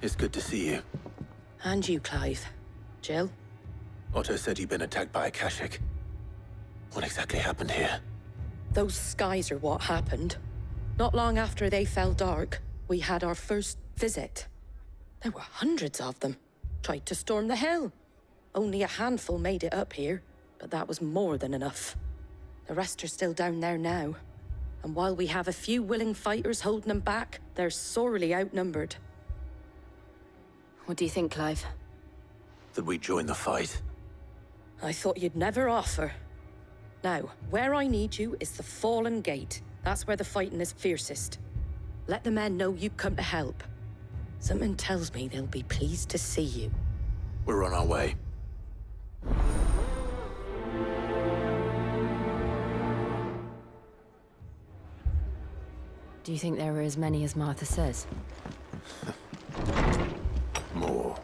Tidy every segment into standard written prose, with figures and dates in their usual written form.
It's good to see you. And you, Clive. Jill? Otto said you'd been attacked by Akashic. What exactly happened here? Those skies are what happened. Not long after they fell dark, we had our first visit. There were hundreds of them. Tried to storm the hill. Only a handful made it up here, but that was more than enough. The rest are still down there now. And while we have a few willing fighters holding them back, they're sorely outnumbered. What do you think, Clive? That we join the fight? I thought you'd never offer. Now, where I need you is the Fallen Gate. That's where the fighting is fiercest. Let the men know you come to help. Something tells me they'll be pleased to see you. We're on our way. Do you think there were as many as Martha says? More.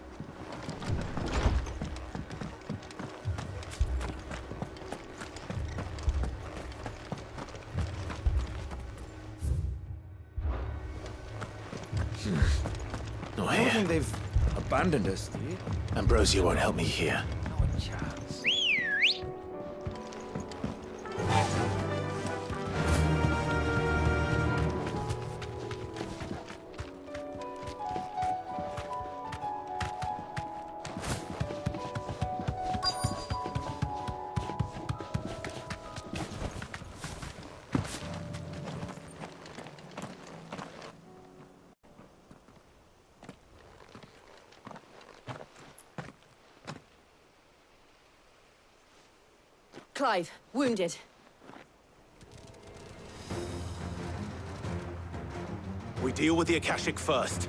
Not I don't here. think they've abandoned us, do you? Ambrosia won't help me here. Not a chance. Clive, wounded. We deal with the Akashic first.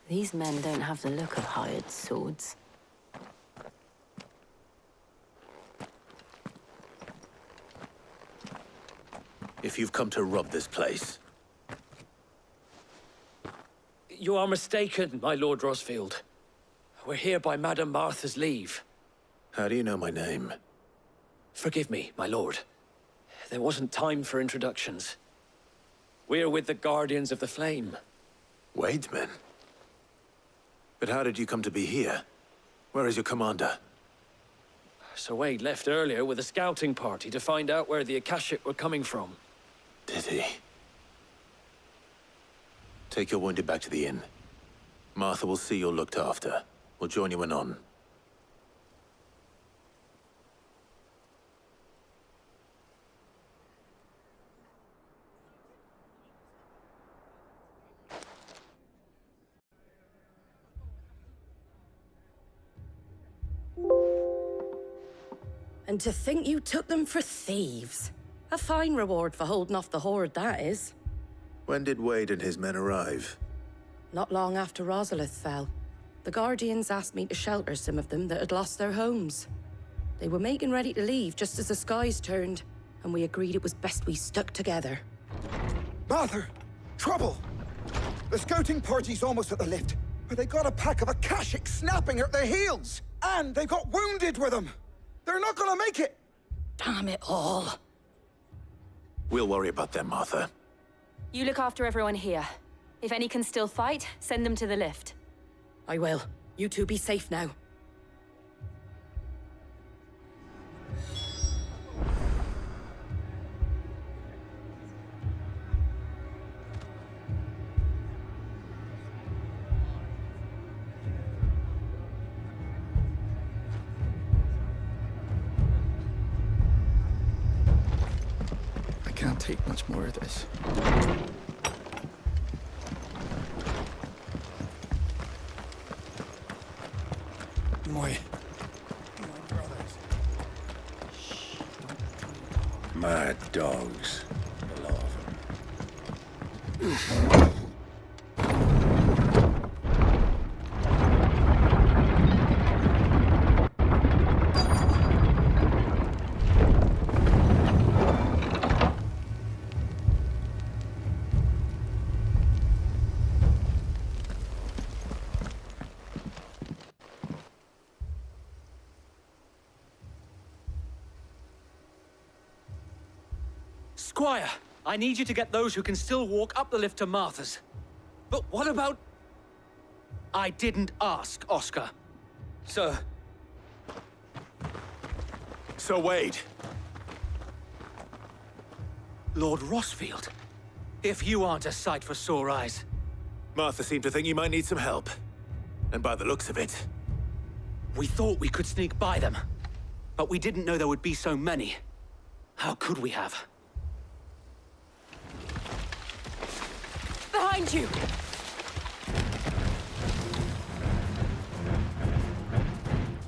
These men don't have the look of hired swords. If you've come to rob this place, You are mistaken, my Lord Rosfield. We're here by Madame Martha's leave. how do you know my name? Forgive me, my lord. There wasn't time for introductions. We're with the Guardians of the Flame. Wade's men? But how did you come to be here? Where is your commander? Sir Wade left earlier with a scouting party to find out where the Akashic were coming from. Did he? Take your wounded back to the inn. Martha will see you're looked after. We'll join you anon. And to think you took them for thieves. A fine reward for holding off the horde, that is. When did Wade and his men arrive? Not long after Rosalith fell. The Guardians asked me to shelter some of them that had lost their homes. They were making ready to leave just as the skies turned, and we agreed it was best we stuck together. Martha! Trouble! The scouting party's almost at the lift, but they got a pack of Akashic snapping at their heels! And they got wounded with them! They're not gonna make it! Damn it all. We'll worry about them, Martha. You look after everyone here. If any can still fight, send them to the lift. I will. You two be safe now. I can't take much more of this. My brothers. Mad dogs. A lot of them. Squire, I need you to get those who can still walk up the lift to Martha's. But what about... I didn't ask, Oscar. Sir. So Wade, Lord Rossfield. If you aren't a sight for sore eyes. Martha seemed to think you might need some help. And by the looks of it, We thought we could sneak by them. But we didn't know there would be so many. How could we have? Behind you!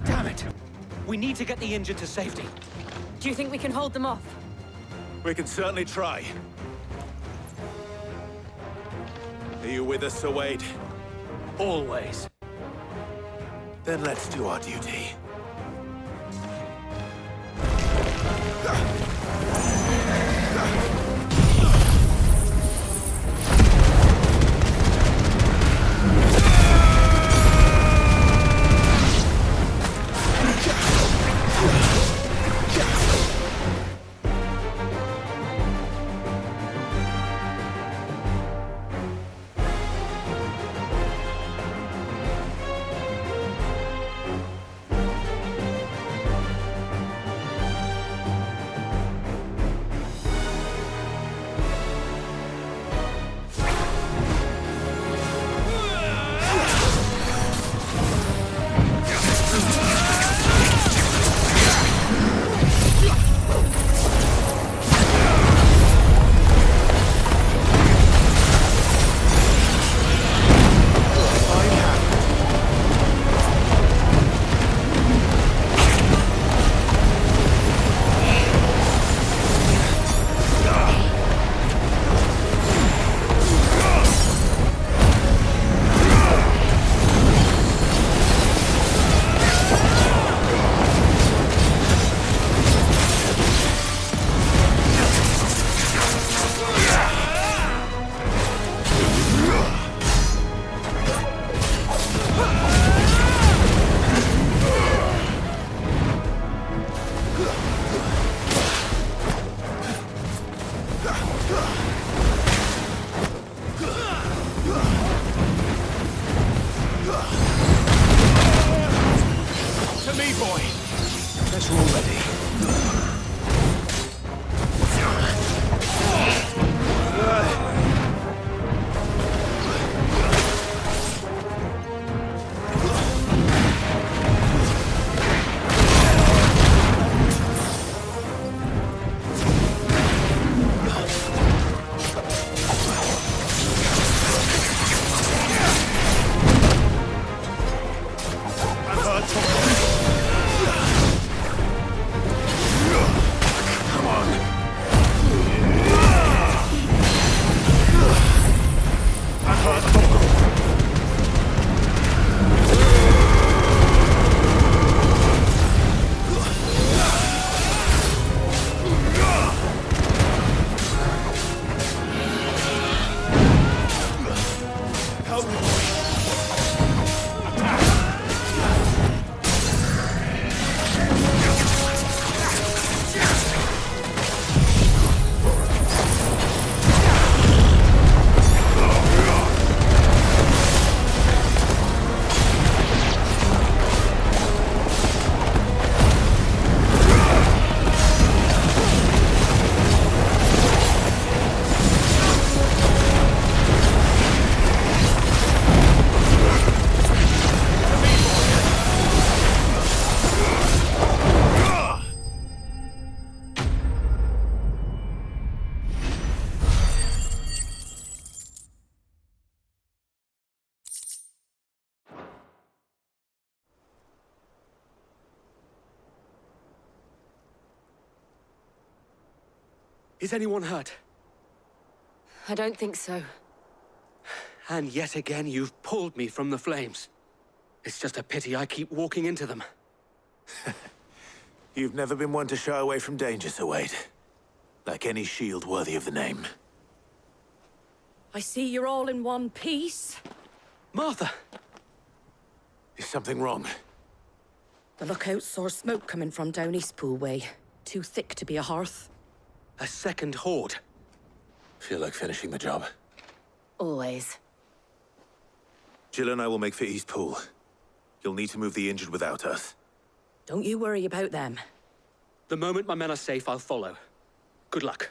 Damn it! We need to get the injured to safety. Do you think we can hold them off? we can certainly try. Are you with us, Sir Wade? Always. Then let's do our duty. Is anyone hurt? I don't think so. And yet again, you've pulled me from the flames. It's just a pity I keep walking into them. You've never been one to shy away from danger, Sir Wade. Like any shield worthy of the name. I see you're all in one piece. Martha! Is something wrong? The lookout saw smoke coming from down Eastpool way. Too thick to be a hearth. A second horde. Feel like finishing the job. Always. Jill and I will make for Eastpool. You'll need to move the injured without us. Don't you worry about them. The moment my men are safe, I'll follow. Good luck.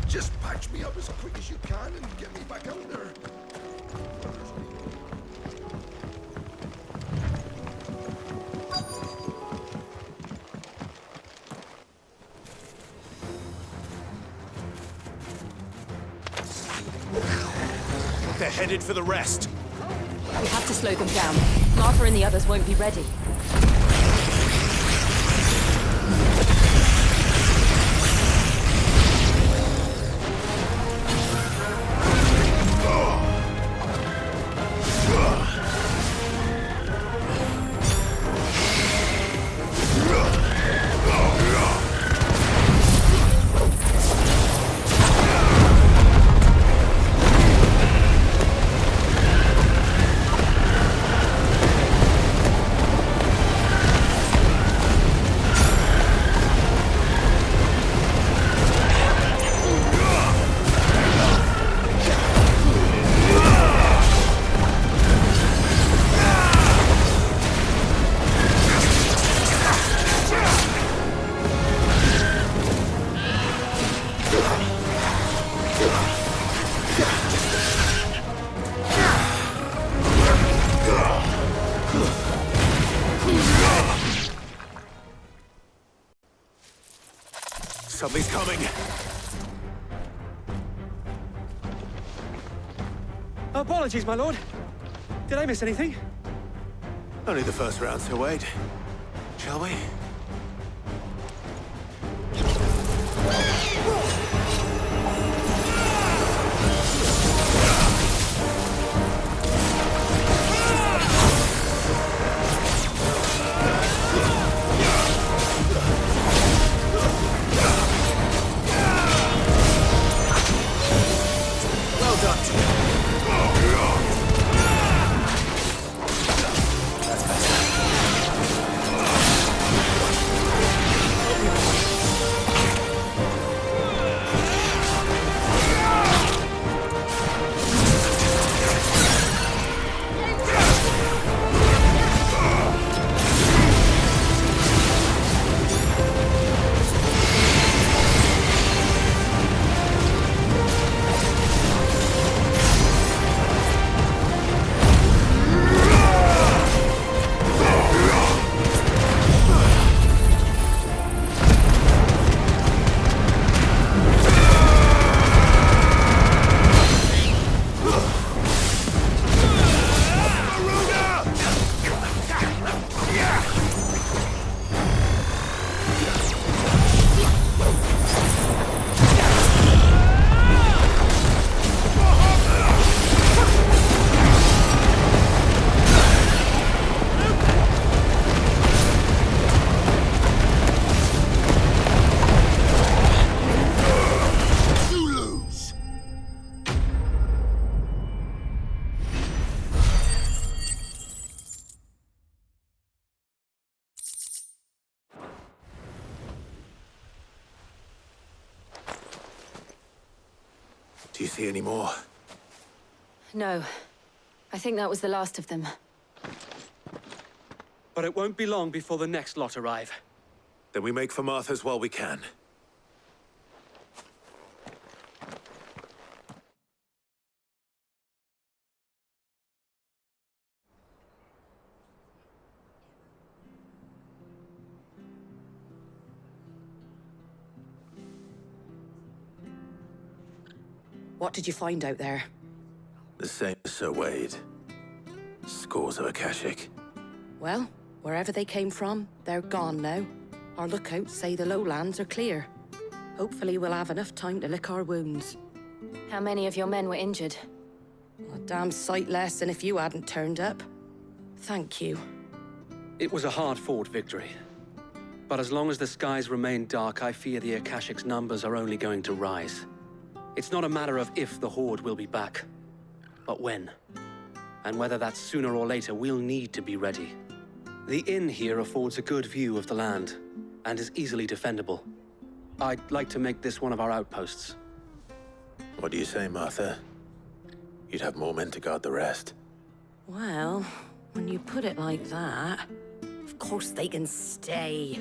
Just patch me up as quick as you can and get me back out there. They're headed for the rest. We have to slow them down. Martha and the others won't be ready. Something's coming. Apologies, my lord. Did I miss anything? Only the first round, Sir Wade. Shall we? Well done. That's better. Do you see any more? No. I think that was the last of them. But it won't be long before the next lot arrive. Then we make for Martha's while we can. What did you find out there? The same as Sir Wade. Scores of Akashic. Well, wherever they came from, they're gone now. Our lookouts say the lowlands are clear. Hopefully we'll have enough time to lick our wounds. How many of your men were injured? A damn sight less than if you hadn't turned up. Thank you. It was a hard-fought victory. But as long as the skies remain dark, I fear the Akashic's numbers are only going to rise. It's not a matter of if the Horde will be back, but when. And whether that's sooner or later, we'll need to be ready. The inn here affords a good view of the land, and is easily defendable. I'd like to make this one of our outposts. What do you say, Martha? You'd have more men to guard the rest. Well, when you put it like that, of course they can stay.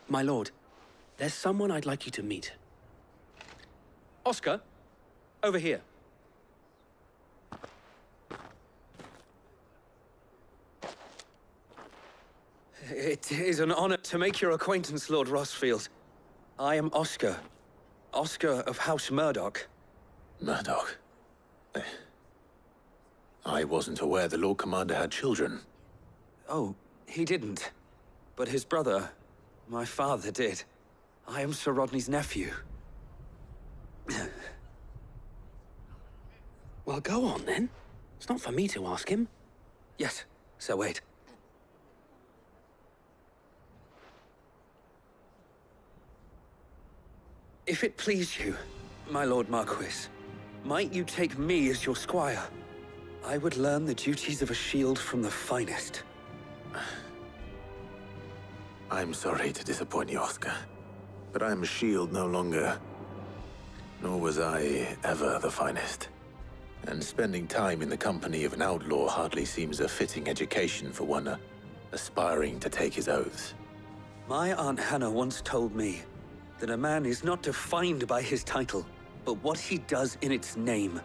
My lord, there's someone I'd like you to meet. Oscar, over here. It is an honor to make your acquaintance, Lord Rossfield. I am Oscar. Oscar of House Murdoch. Murdoch. I wasn't aware the Lord Commander had children. Oh, he didn't. But his brother, my father, did. I am Sir Rodney's nephew. Well, go on then. It's not for me to ask him. Yes, Sir Wade. If it please you, my Lord Marquis, might you take me as your squire? I would learn the duties of a shield from the finest. I'm sorry to disappoint you, Oscar. But I'm a shield no longer. Nor was I ever the finest. And spending time in the company of an outlaw hardly seems a fitting education for one aspiring to take his oaths. My Aunt Hannah once told me that a man is not defined by his title, but what he does in its name.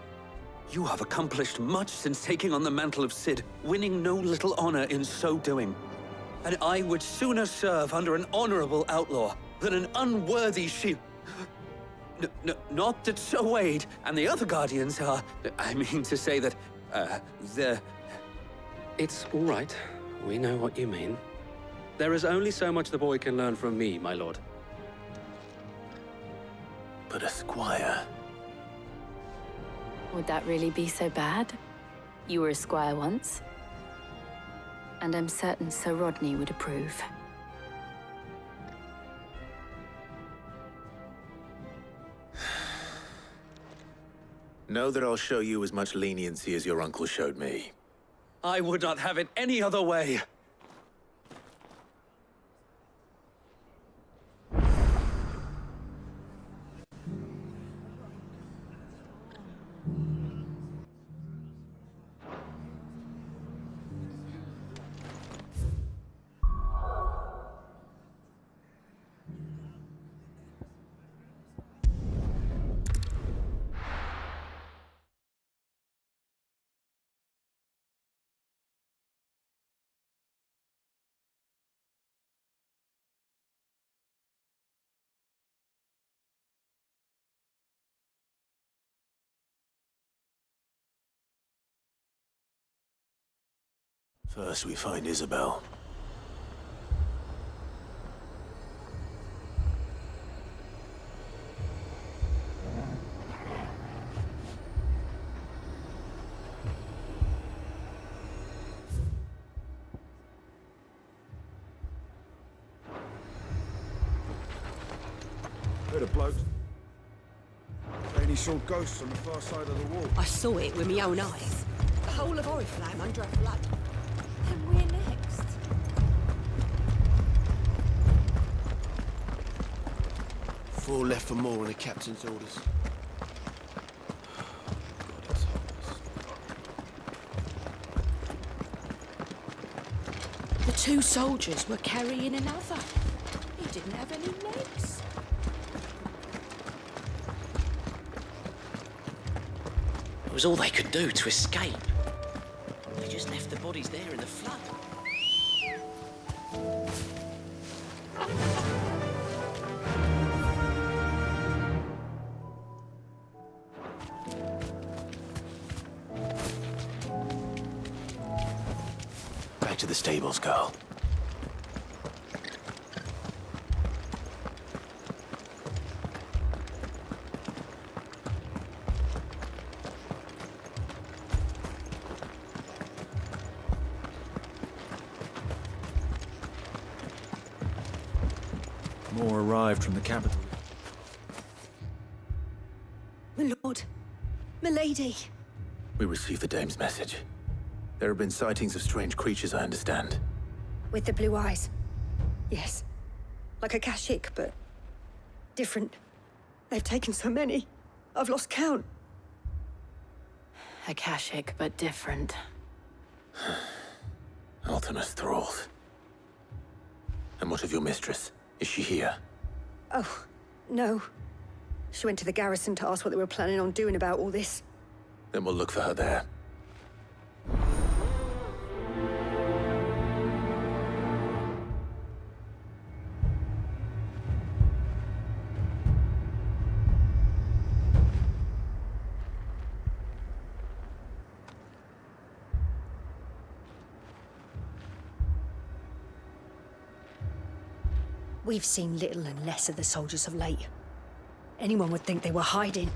You have accomplished much since taking on the mantle of Cid, winning no little honor in so doing. And I would sooner serve under an honorable outlaw than an unworthy shield. Not that Sir Wade and the other Guardians are... I mean to say that, they're... It's all right. We know what you mean. There is only so much the boy can learn from me, my lord. But a squire... Would that really be so bad? You were a squire once. And I'm certain Sir Rodney would approve. Know that I'll show you as much leniency as your uncle showed me. I would not have it any other way. First we find Isabel. saw ghosts on the far side of the wall. I saw it with my own eyes. The whole of Oriflamme under a flood. And we're next. 4 left for more on the captain's orders. God, it's hopeless. The 2 soldiers were carrying another. He didn't have any legs. It was all they could do to escape. They just left the bodies there in the flood. Back to the stables, girl. More arrived from the capital. My lord. My lady. We received the dame's message. There have been sightings of strange creatures, I understand. With the blue eyes. Yes. Like a Kashik, but different. They've taken so many. I've lost count. Akashic, but different. Ultimus thralls. And what of your mistress? Is she here? Oh, no. She went to the garrison to ask what they were planning on doing about all this. Then we'll look for her there. We've seen little and less of the soldiers of late. Anyone would think they were hiding.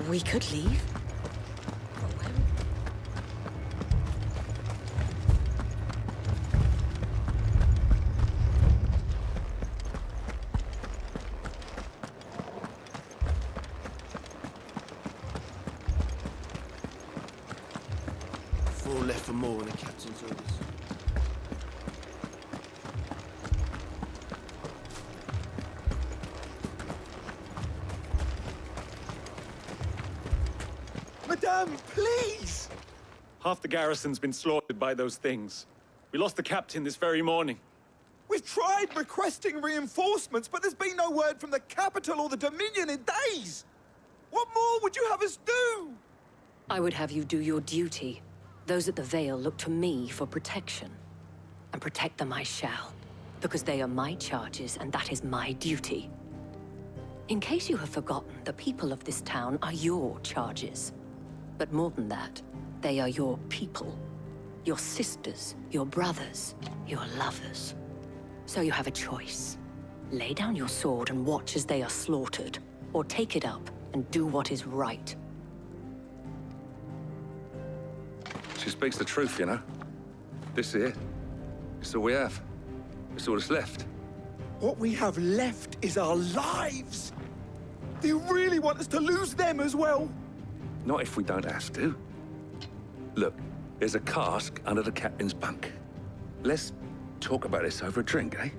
We could leave. Left for more on the captain's orders. Madame, please! Half the garrison's been slaughtered by those things. We lost the captain this very morning. We've tried requesting reinforcements, but there's been no word from the capital or the Dominion in days! What more would you have us do? I would have you do your duty. Those at the Vale look to me for protection. And protect them I shall, because they are my charges and that is my duty. In case you have forgotten, the people of this town are your charges. But more than that, they are your people. Your sisters, your brothers, your lovers. So you have a choice. Lay down your sword and watch as they are slaughtered, or take it up and do what is right. She speaks the truth, you know. This here, it's all we have. It's all that's left. What we have left is our lives! Do you really want us to lose them as well? Not if we don't have to. Look, there's a cask under the captain's bunk. Let's talk about this over a drink, eh?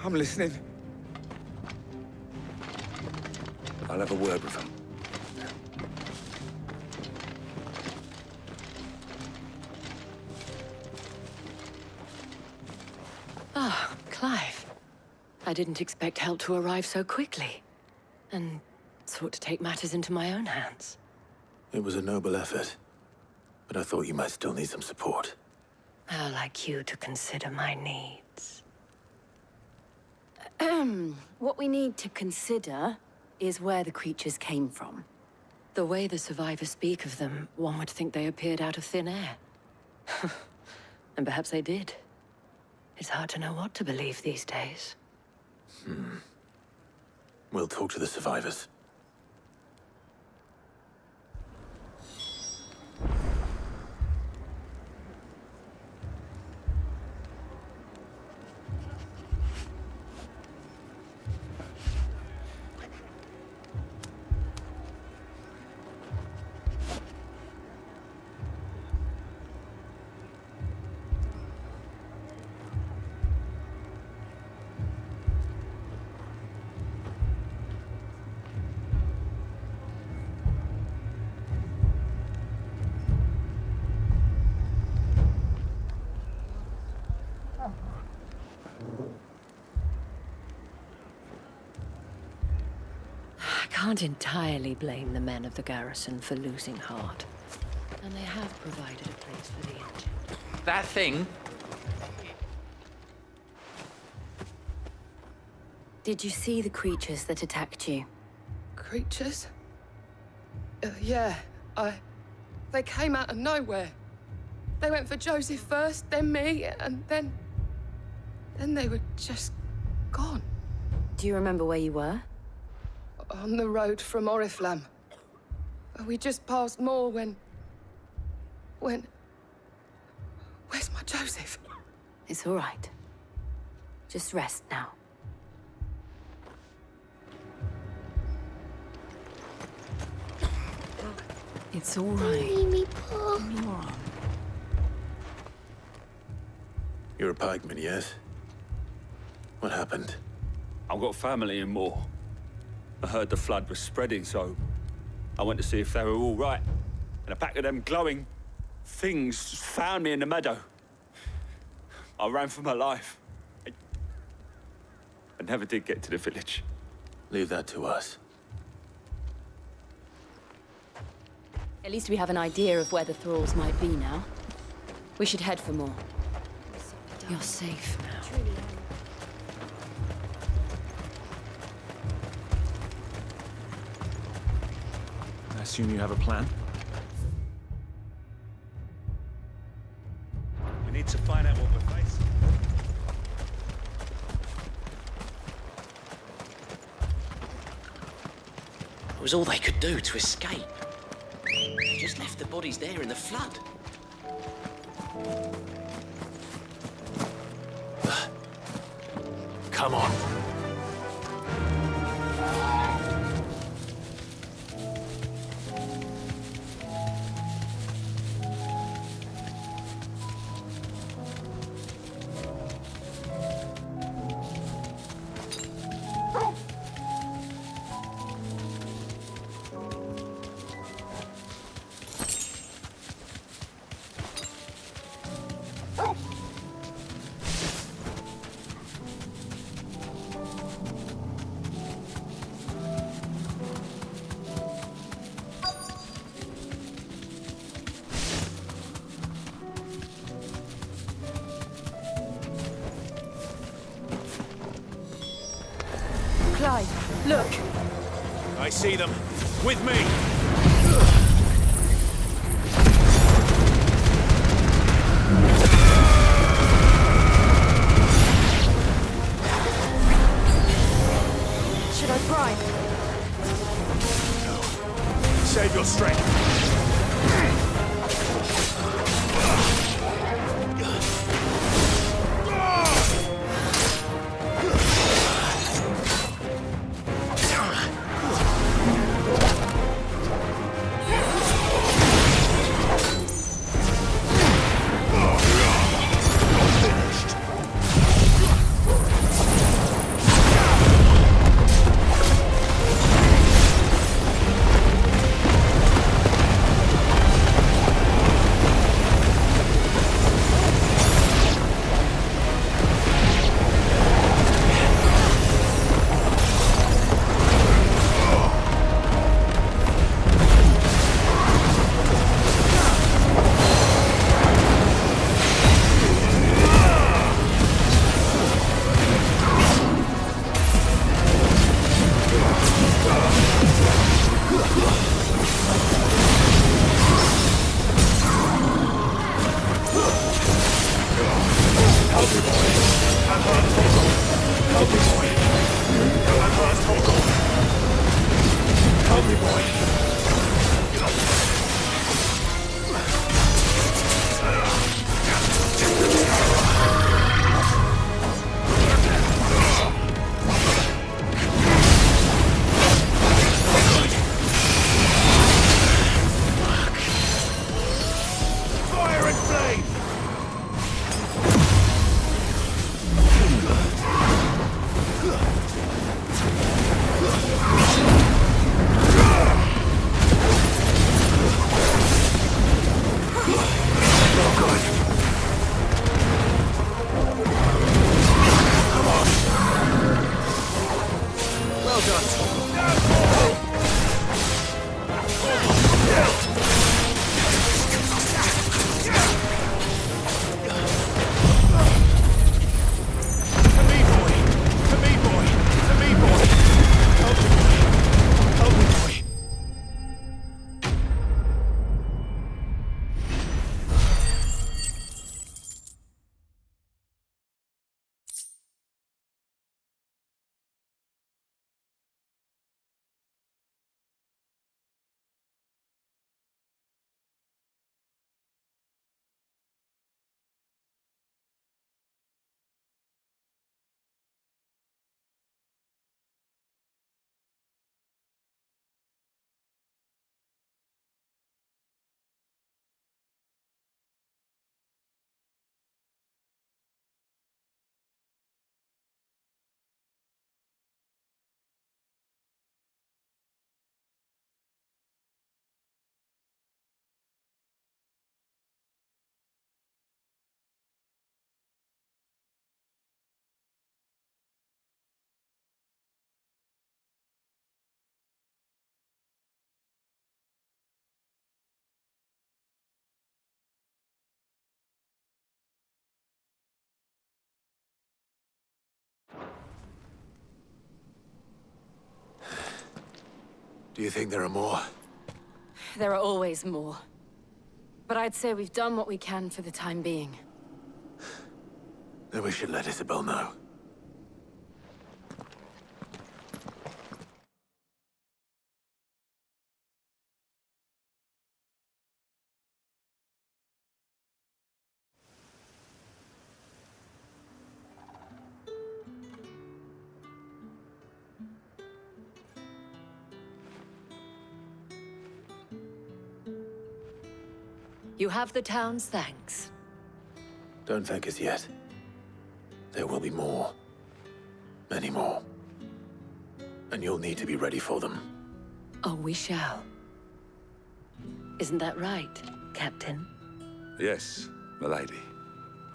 I'm listening. I'll have a word with him. Ah, Clive. I didn't expect help to arrive so quickly. And sought to take matters into my own hands. It was a noble effort, but I thought you might still need some support. How like you to consider my needs. What we need to consider is where the creatures came from. The way the survivors speak of them, one would think they appeared out of thin air. And perhaps they did. It's hard to know what to believe these days. We'll talk to the survivors. can't entirely blame the men of the garrison for losing heart. And they have provided a place for the injured. That thing? Did you see the creatures that attacked you? Creatures? Yeah, they came out of nowhere. They went for Joseph first, then me, and then they were just gone. Do you remember where you were? On the road from Oriflamme. We just passed Moor when... Where's my Joseph? It's all right. Just rest now. It's all right. You're a pikeman, yes? What happened? I've got family in Moor. I heard the flood was spreading, so I went to see if they were all right. And a pack of them glowing things found me in the meadow. I ran for my life. I never did get to the village. Leave that to us. At least we have an idea of where the thralls might be now. We should head for more. You're safe now. I assume you have a plan? We need to find out what we're facing. It was all they could do to escape. They just left the bodies there in the flood. Come on. Clive, look! I see them. With me! Should I prime? No. Save your strength. Do you think there are more? There are always more. But I'd say we've done what we can for the time being. Then we should let Isabel know. You have the town's thanks. Don't thank us yet. There will be more. Many more. And you'll need to be ready for them. Oh, we shall. Isn't that right, Captain? Yes, milady.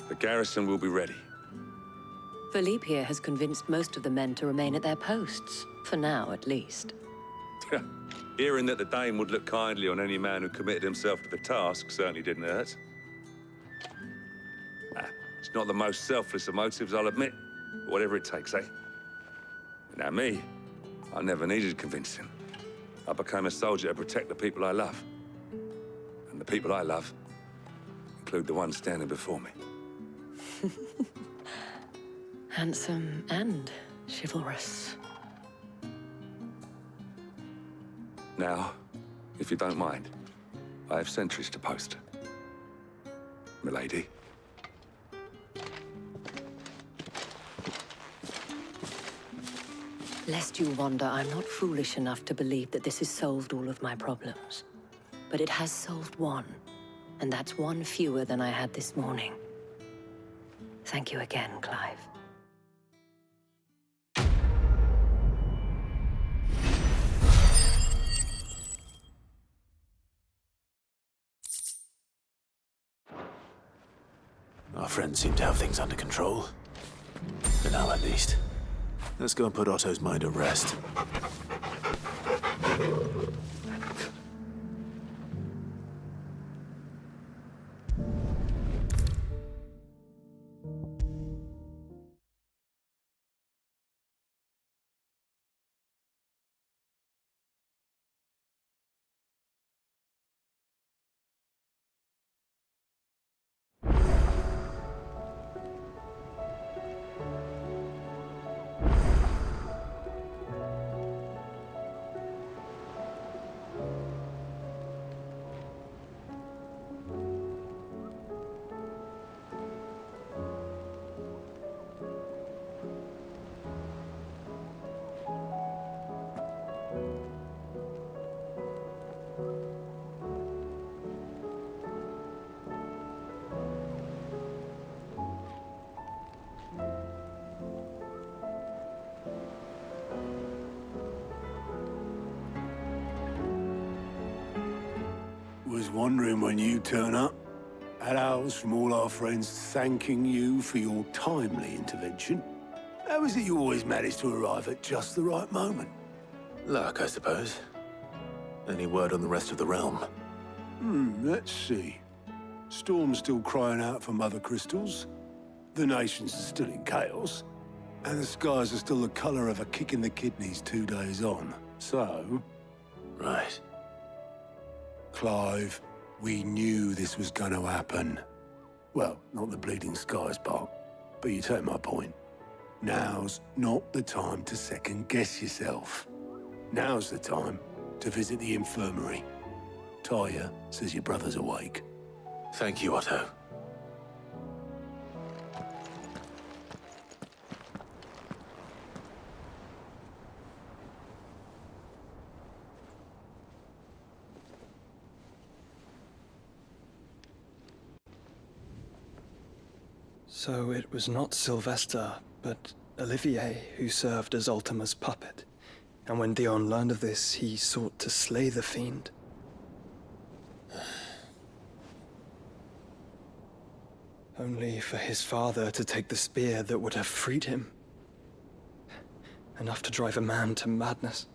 The garrison will be ready. Philippe here has convinced most of the men to remain at their posts. For now, at least. Hearing that the Dane would look kindly on any man who committed himself to the task certainly didn't hurt. It's not the most selfless of motives, I'll admit. But whatever it takes, eh? Now me, I never needed convincing. I became a soldier to protect the people I love. And the people I love include the ones standing before me. Handsome and chivalrous. Now, if you don't mind, I have sentries to post. Milady. Lest you wonder, I'm not foolish enough to believe that this has solved all of my problems. But it has solved one, and that's one fewer than I had this morning. Thank you again, Clive. Our friends seem to have things under control. For now, at least. Let's go and put Otto's mind at rest. Was wondering when you turn up. Had owls from all our friends thanking you for your timely intervention. How is it you always manage to arrive at just the right moment? Luck, I suppose. Any word on the rest of the realm? Let's see. Storm's still crying out for mother crystals. The nations are still in chaos. And the skies are still the color of a kick in the kidneys 2 days on. So... Right. Clive, we knew this was going to happen. Well, not the bleeding skies part, but you take my point. Now's not the time to second-guess yourself. Now's the time to visit the infirmary. Talia says your brother's awake. Thank you, Otto. So it was not Sylvester, but Olivier who served as Ultima's puppet. And when Dion learned of this, he sought to slay the fiend. Only for his father to take the spear that would have freed him. Enough to drive a man to madness.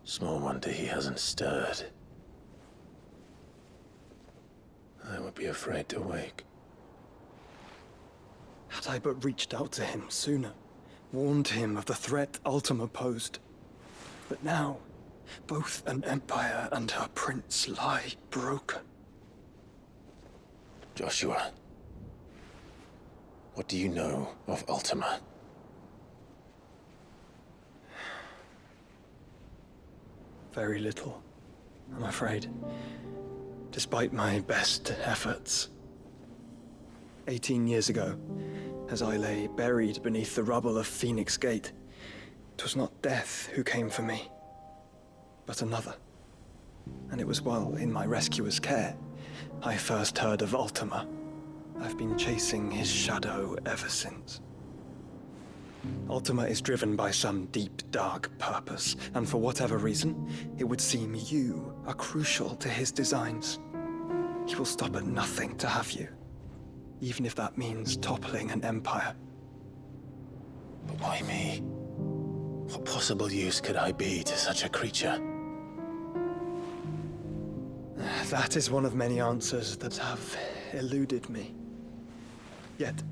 Small wonder he hasn't stirred. I would be afraid to wake. Had I but reached out to him sooner, warned him of the threat Ultima posed. But now, Both an empire and her prince lie broken. Joshua, what do you know of Ultima? Very little, I'm afraid. Despite my best efforts. 18 years ago, as I lay buried beneath the rubble of Phoenix Gate, it was not death who came for me, but another. And it was while in my rescuer's care, I first heard of Ultima. I've been chasing his shadow ever since. Ultima is driven by some deep, dark purpose, and for whatever reason, it would seem you are crucial to his designs. He will stop at nothing to have you, even if that means toppling an empire. But why me? What possible use could I be to such a creature? That is one of many answers that have eluded me. Yet,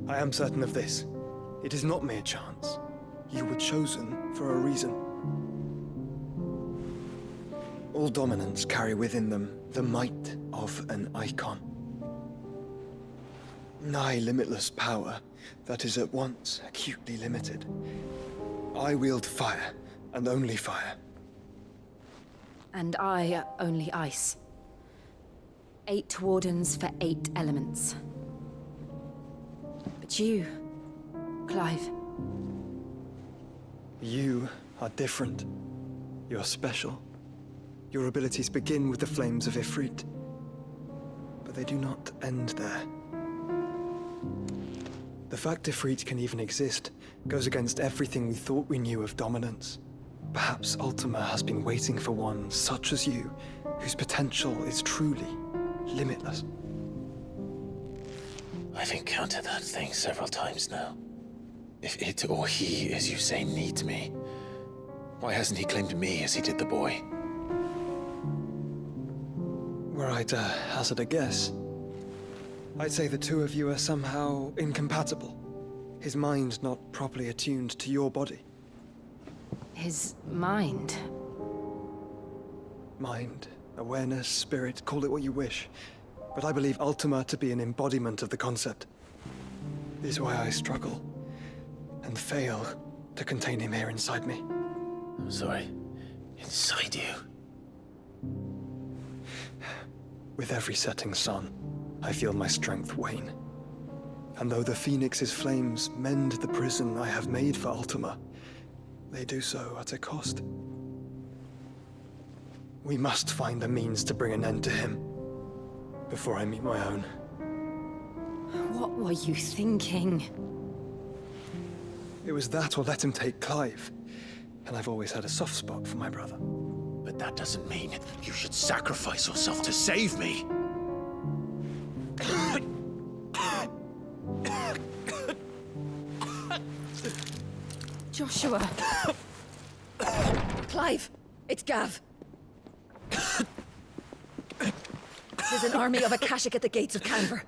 I am certain of this. It is not mere chance. You were chosen for a reason. All dominants carry within them the might of an icon. Nigh limitless power that is at once acutely limited. I wield fire, and only fire. And I only ice. 8 wardens for 8 elements. But you, Clive. You are different. You're special. Your abilities begin with the flames of Ifrit. But they do not end there. The fact Ifrit can even exist goes against everything we thought we knew of dominance. Perhaps Ultima has been waiting for one such as you, whose potential is truly limitless. I've encountered that thing several times now. If it or he, as you say, needs me, why hasn't he claimed me as he did the boy? Were I to hazard a guess, I'd say the two of you are somehow incompatible. His mind not properly attuned to your body. His mind? Mind, awareness, spirit, call it what you wish. But I believe Ultima to be an embodiment of the concept. This is why I struggle and fail to contain him here inside me. I'm sorry. Inside you? With every setting sun, I feel my strength wane. And though the Phoenix's flames mend the prison I have made for Ultima, they do so at a cost. We must find a means to bring an end to him before I meet my own. What were you thinking? It was that or let him take Clive. And I've always had a soft spot for my brother. But that doesn't mean you should sacrifice yourself to save me. Joshua. Clive, it's Gav. There's an army of Akashic at the gates of Canver.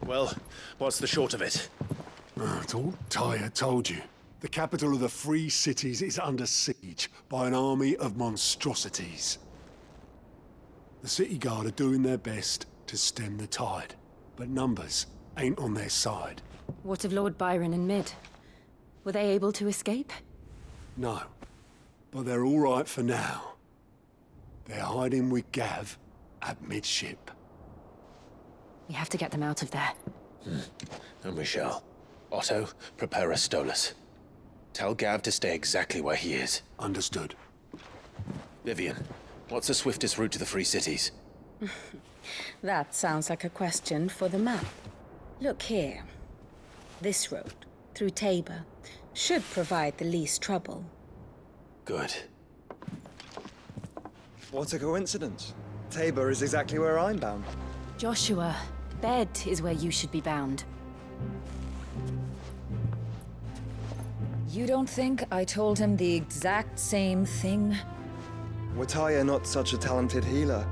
Well, what's the short of it? It's all Tyre told you. The capital of the Free Cities is under siege by an army of monstrosities. The City Guard are doing their best to stem the tide, but numbers ain't on their side. What of Lord Byron and Mid? Were they able to escape? No, but they're all right for now. They're hiding with Gav at midship. We have to get them out of there. And we shall. Otto, prepare a Stolas. Tell Gav to stay exactly where he is. Understood. Vivian, what's the swiftest route to the Free Cities? That sounds like a question for the map. Look here. This road, through Tabor, should provide the least trouble. Good. What a coincidence. Tabor is exactly where I'm bound. Joshua, bed is where you should be bound. You don't think I told him the exact same thing? Were Tyre not such a talented healer,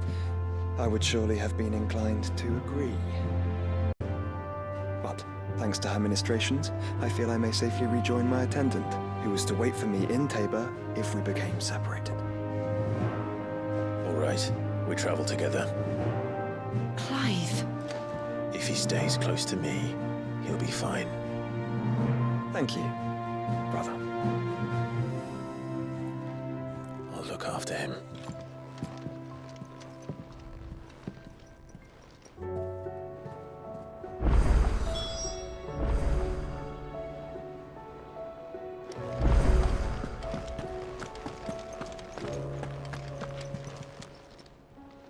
I would surely have been inclined to agree. But, thanks to her ministrations, I feel I may safely rejoin my attendant, who was to wait for me in Tabor if we became separated. All right, we travel together. Clive. If he stays close to me, he'll be fine. Thank you, brother. I'll look after him.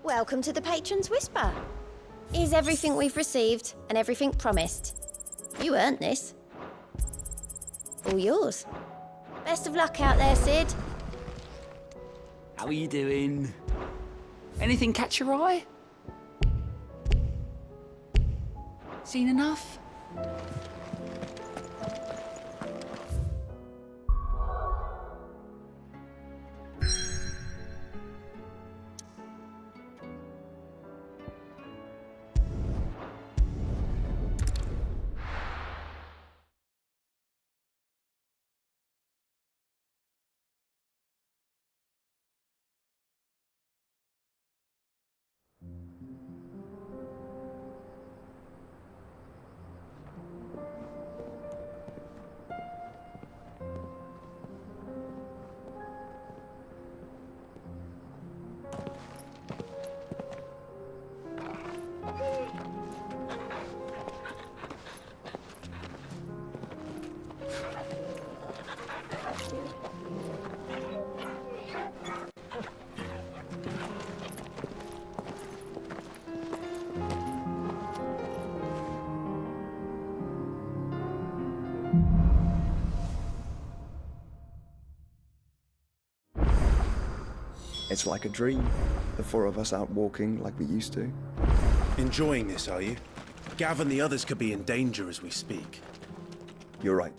Welcome to the Patron's Whisper. Here's everything we've received and everything promised. You earned this. All yours. Best of luck out there, Sid. How are you doing? Anything catch your eye? Seen enough? It's like a dream. The four of us out walking like we used to. Enjoying this, are you? Gav and the others could be in danger as we speak. You're right.